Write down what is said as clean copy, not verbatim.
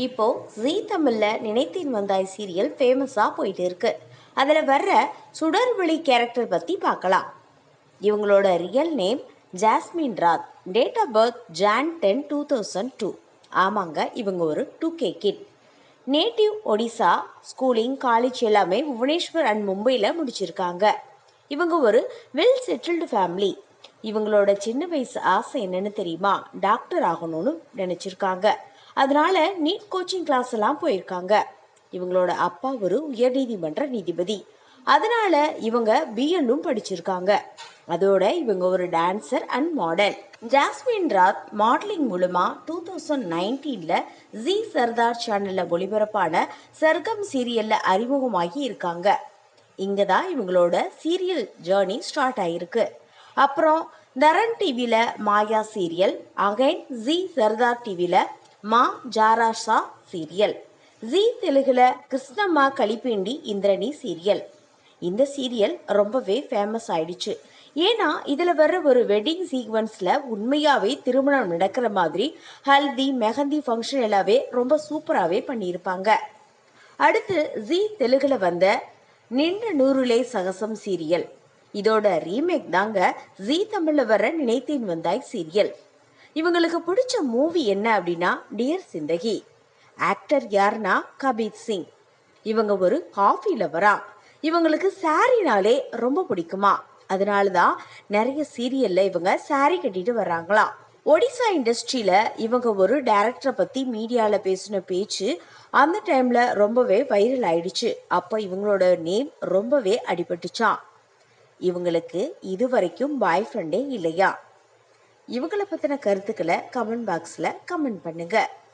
இப்போ ஜீ தமிழ்ல நினைத்தேன் வந்தாய் சீரியல் ஃபேமஸாக போயிட்டு இருக்கு. அதில் வர்ற சுடர்விழி கேரக்டர் பற்றி பார்க்கலாம். இவங்களோட real name Jasmine Rath. Date of birth Jan 10, 2002. ஆமாங்க, இவங்க ஒரு 2K kid. Native Odisha. Schooling college எல்லாமே புவனேஸ்வர் அண்ட் மும்பையில் முடிச்சிருக்காங்க. இவங்க ஒரு வெல் செட்டில்டு ஃபேமிலி. இவங்களோட சின்ன வயசு ஆசை என்னன்னு தெரியுமா? டாக்டர் ஆகணும்னு நினச்சிருக்காங்க. அதனால நீட் கோச்சிங் கிளாஸ் எல்லாம் போயிருக்காங்க. இவங்களோட அப்பா ஒரு உயர்நீதிமன்ற நீதிபதி. அதனால இவங்க பிஎட்டும் படிச்சிருக்காங்க. அதோட இவங்க ஒரு dancer and model. Jasmine Rath modelling மூலமா 2019 ஜி சர்தார் சேனல்ல ஒளிபரப்பான சர்க்கம் சீரியல்ல அறிமுகமாகி இருக்காங்க. இங்க தான் இவங்களோட சீரியல் ஜேர்னி ஸ்டார்ட் ஆயிருக்கு. அப்புறம் தரன் டிவியில மாயா சீரியல், அகைன் ஜி சர்தார் டிவியில மா ஜாராஷா சீரியல், ஜி தெலுங்குல கிருஷ்ணம்மா கலிப்பேண்டி இந்திரணி சீரியல். இந்த சீரியல் ரொம்பவே ஃபேமஸ் ஆயிடுச்சு. ஏன்னா இதில் வர்ற ஒரு வெட்டிங் சீக்வன்ஸில் உண்மையாகவே திருமணம் நடக்கிற மாதிரி ஹல்தி மெஹந்தி ஃபங்க்ஷன் எல்லாமே ரொம்ப சூப்பராகவே பண்ணியிருப்பாங்க. அடுத்து ஜி தெலுங்குல வந்த நின்ற நூறுலே சகசம் சீரியல். இதோட ரீமேக் தாங்க ஜி தமிழ்ல வர நினைத்தேன் வந்தாய் சீரியல். இவங்களுக்கு பிடிச்ச மூவி என்ன அப்படின்னா டியர் சிந்தகி. ஆக்டர் யாருன்னா கபீர் சிங். இவங்க ஒரு காஃபி லவரா. இவங்களுக்கு சாரினாலே ரொம்ப பிடிக்குமா. அதனால தான் நிறைய சீரியல்ல இவங்க சாரி கட்டிட்டு வர்றாங்களாம். ஒடிசா இண்டஸ்ட்ரியில இவங்க ஒரு டைரக்டரை பத்தி மீடியால பேசின பேச்சு அந்த டைம்ல ரொம்பவே வைரல் ஆயிடுச்சு. அப்போ இவங்களோட நேம் ரொம்பவே அடிபட்டுச்சான். இவங்களுக்கு இது வரைக்கும் பாய் ஃப்ரெண்டே இல்லையா. இவங்களை பத்தின கருத்துக்களை கமெண்ட் பாக்ஸ்ல கமெண்ட் பண்ணுங்க.